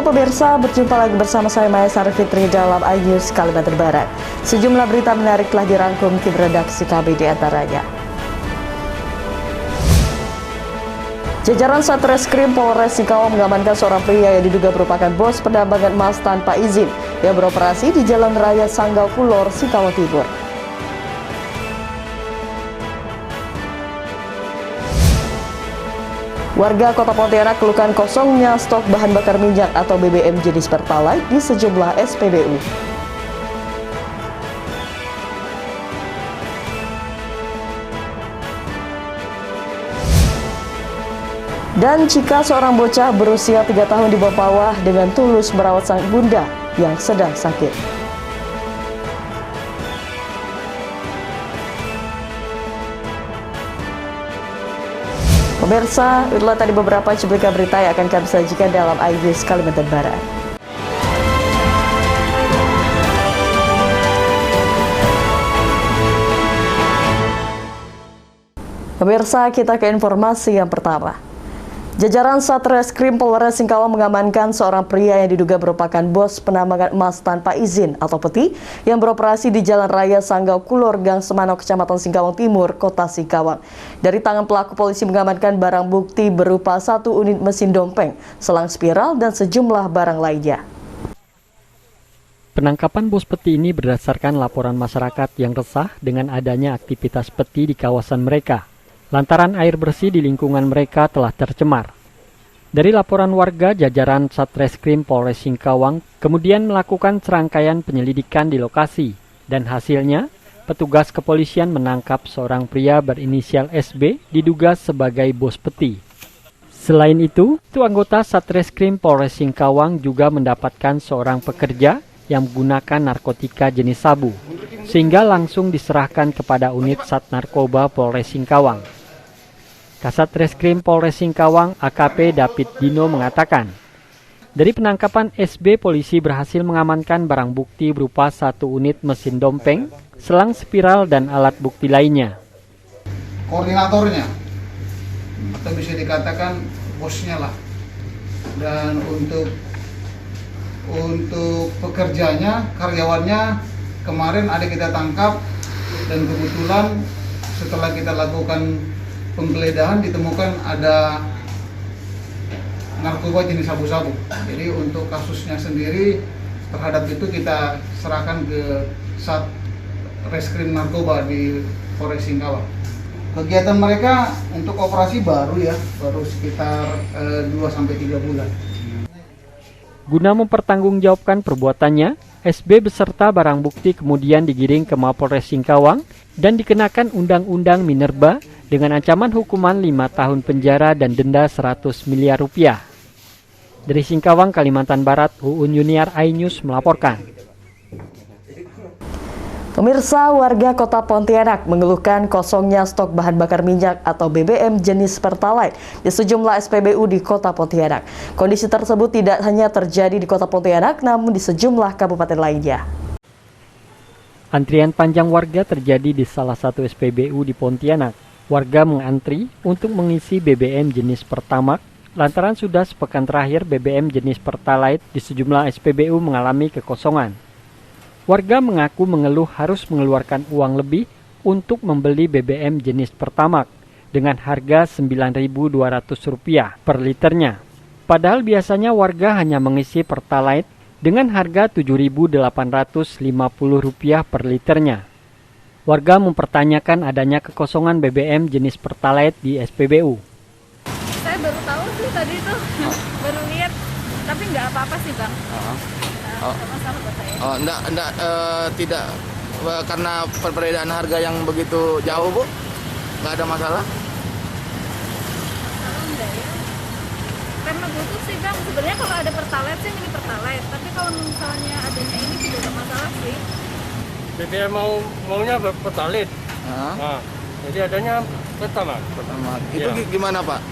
pemirsa, berjumpa lagi bersama saya Maya Sari Fitri dalam iNews Kalimantan Barat. Sejumlah berita menarik telah dirangkum tim redaksi kami di antaranya. Jajaran Satreskrim Polres Singkawang mengamankan seorang pria yang diduga merupakan bos penambangan emas tanpa izin yang beroperasi di Jalan Raya Sanggau Kulor, Singkawang Timur. Warga Kota Pontianak keluhkan kosongnya stok bahan bakar minyak atau BBM jenis Pertalite di sejumlah SPBU. Dan jika seorang bocah berusia 3 tahun di bawah dengan tulus merawat sang bunda yang sedang sakit. Pemirsa, itulah tadi beberapa cuplikan berita yang akan kami sajikan dalam iNews Kalimantan Barat. Pemirsa, kita ke informasi yang pertama. Jajaran Satreskrim Polres Singkawang mengamankan seorang pria yang diduga merupakan bos penambangan emas tanpa izin atau peti yang beroperasi di Jalan Raya Sanggau Kulor, Gang Semano, Kecamatan Singkawang Timur, Kota Singkawang. Dari tangan pelaku, polisi mengamankan barang bukti berupa 1 unit mesin dompeng, selang spiral, dan sejumlah barang lainnya. Penangkapan bos peti ini berdasarkan laporan masyarakat yang resah dengan adanya aktivitas peti di kawasan mereka, lantaran air bersih di lingkungan mereka telah tercemar. Dari laporan warga, jajaran Satreskrim Polres Singkawang kemudian melakukan serangkaian penyelidikan di lokasi, dan hasilnya petugas kepolisian menangkap seorang pria berinisial SB diduga sebagai bos peti. Selain itu anggota Satreskrim Polres Singkawang juga mendapatkan seorang pekerja yang menggunakan narkotika jenis sabu, sehingga langsung diserahkan kepada unit Sat Narkoba Polres Singkawang. Kasat Reskrim Polres Singkawang AKP David Dino mengatakan, dari penangkapan SB, polisi berhasil mengamankan barang bukti berupa 1 unit mesin dompeng, selang spiral, dan alat bukti lainnya. Koordinatornya, atau bisa dikatakan bosnya lah, dan untuk pekerjanya, karyawannya, kemarin ada kita tangkap, dan kebetulan setelah kita lakukan penggeledahan ditemukan ada narkoba jenis sabu-sabu. Jadi untuk kasusnya sendiri terhadap itu kita serahkan ke Satreskrim Narkoba di Polres Singkawang. Kegiatan mereka untuk operasi baru sekitar 2-3 bulan. Guna mempertanggungjawabkan perbuatannya, SB beserta barang bukti kemudian digiring ke Mapolres Singkawang dan dikenakan Undang-Undang Minerba dengan ancaman hukuman 5 tahun penjara dan denda 100 miliar rupiah. Dari Singkawang, Kalimantan Barat, Uun Yuniar, iNews melaporkan. Pemirsa, warga Kota Pontianak mengeluhkan kosongnya stok bahan bakar minyak atau BBM jenis Pertalite di sejumlah SPBU di Kota Pontianak. Kondisi tersebut tidak hanya terjadi di Kota Pontianak, namun di sejumlah kabupaten lainnya. Antrian panjang warga terjadi di salah satu SPBU di Pontianak. Warga mengantri untuk mengisi BBM jenis Pertamax lantaran sudah sepekan terakhir BBM jenis Pertalite di sejumlah SPBU mengalami kekosongan. Warga mengaku mengeluh harus mengeluarkan uang lebih untuk membeli BBM jenis Pertamax dengan harga Rp9.200 per liternya. Padahal biasanya warga hanya mengisi Pertalite dengan harga Rp7.850 per liternya. Warga mempertanyakan adanya kekosongan BBM jenis Pertalite di SPBU. Saya baru tahu sih tadi itu, baru lihat, tapi nggak apa-apa sih Bang. Masalah buat saya. Tidak karena perbedaan harga yang begitu jauh, Bu? Nggak ada masalah? Masalah enggak ya? Karena butuh sih Bang, sebenarnya kalau ada Pertalite sih ini Pertalite, tapi kalau misalnya adanya ini tidak ada masalah sih. BBM maunya Pertalite. Nah, jadi adanya Pertamax. Itu ya. Gimana Pak?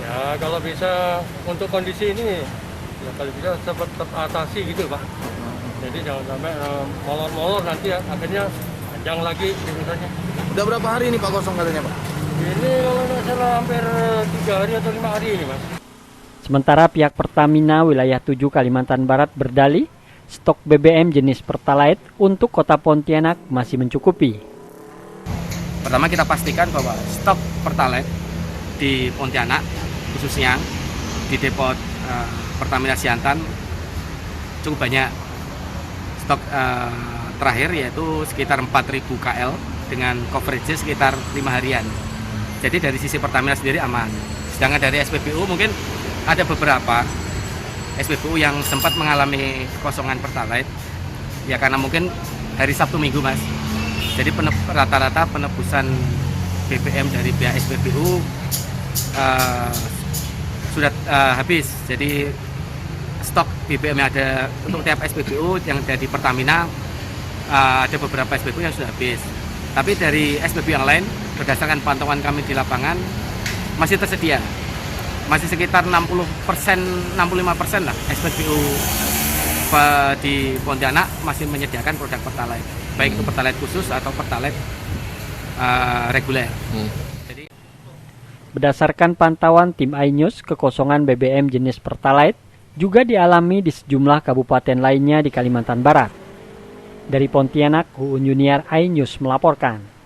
Ya kalau bisa untuk kondisi ini, ya kalau bisa cepat teratasi gitu Pak. Jadi jangan sampai molor-molor nanti ya, akhirnya panjang lagi urusannya. Udah berapa hari ini Pak kosong katanya Pak? Ini kalau nggak salah hampir 3 hari atau 5 hari ini Mas. Sementara pihak Pertamina wilayah 7 Kalimantan Barat berdalih stok BBM jenis Pertalite untuk kota Pontianak masih mencukupi. Pertama kita pastikan bahwa stok Pertalite di Pontianak khususnya di depo Pertamina Siantan cukup banyak. Stok terakhir yaitu sekitar 4.000 KL dengan coverage sekitar 5 harian. Jadi dari sisi Pertamina sendiri aman. Sedangkan dari SPBU mungkin ada beberapa SPBU yang sempat mengalami kekosongan Pertalite. Ya karena mungkin hari Sabtu Minggu Mas. Jadi rata-rata penebusan BBM dari pihak SPBU sudah habis. Jadi stok BBM yang ada untuk tiap SPBU yang ada di Pertamina ada beberapa SPBU yang sudah habis. Tapi dari SPBU yang lain berdasarkan pantauan kami di lapangan masih tersedia. Masih sekitar 60%, 65% lah SPBU di Pontianak masih menyediakan produk Pertalite. Baik itu Pertalite khusus atau Pertalite reguler. Berdasarkan pantauan tim iNews, kekosongan BBM jenis Pertalite juga dialami di sejumlah kabupaten lainnya di Kalimantan Barat. Dari Pontianak, Uun Yuniar, iNews melaporkan.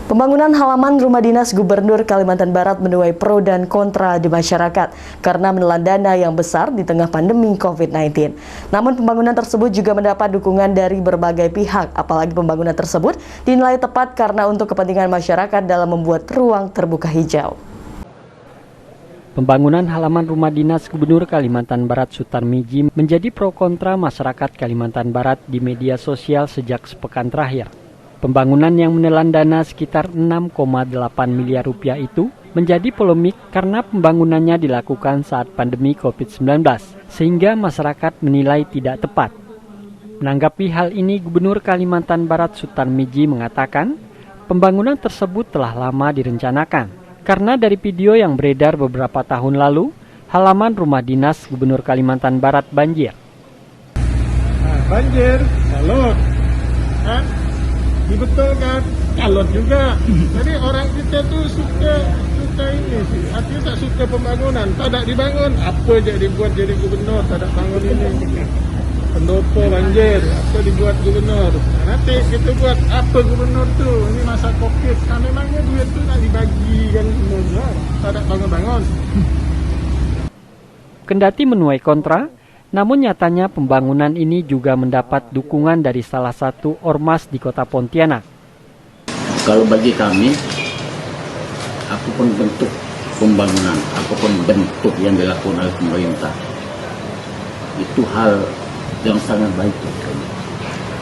Pembangunan halaman rumah dinas Gubernur Kalimantan Barat menuai pro dan kontra di masyarakat karena menelan dana yang besar di tengah pandemi COVID-19. Namun pembangunan tersebut juga mendapat dukungan dari berbagai pihak, apalagi pembangunan tersebut dinilai tepat karena untuk kepentingan masyarakat dalam membuat ruang terbuka hijau. Pembangunan halaman rumah dinas Gubernur Kalimantan Barat Sutarmiji menjadi pro kontra masyarakat Kalimantan Barat di media sosial sejak sepekan terakhir. Pembangunan yang menelan dana sekitar 6,8 miliar rupiah itu menjadi polemik karena pembangunannya dilakukan saat pandemi COVID-19, sehingga masyarakat menilai tidak tepat. Menanggapi hal ini, Gubernur Kalimantan Barat Sutarmiji mengatakan pembangunan tersebut telah lama direncanakan. Karena dari video yang beredar beberapa tahun lalu, halaman rumah dinas Gubernur Kalimantan Barat banjir. Banjir, alot, kan? Dibetulkan, alot juga. Jadi orang kita tuh suka ini sih, artinya tak suka pembangunan. Tak ada dibangun, apa je dibuat jadi gubernur, tak ada bangun ini. Pendopo banjir, apa dibuat gubernur. Nanti kita buat apa gubernur tuh, ini masa COVID. Nah, memangnya duit tuh nak dibagikan semua, tak ada bangun-bangun. Kendati menuai kontra, namun nyatanya pembangunan ini juga mendapat dukungan dari salah satu ormas di kota Pontianak. Kalau bagi kami, apapun bentuk pembangunan, apapun bentuk yang dilakukan oleh pemerintah, itu hal yang sangat baik.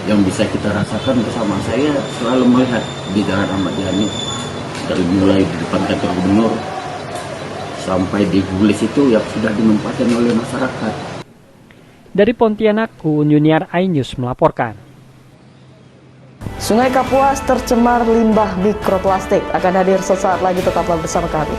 Yang bisa kita rasakan bersama, saya selalu melihat di Jalan Ahmad Yani, dari mulai di depan kantor gubernur sampai di Gulis itu yang sudah dimanfaatkan oleh masyarakat. Dari Pontianak, Uun Yuniar, iNews melaporkan. Sungai Kapuas tercemar limbah mikroplastik. Akan hadir sesaat lagi, tetaplah bersama kami.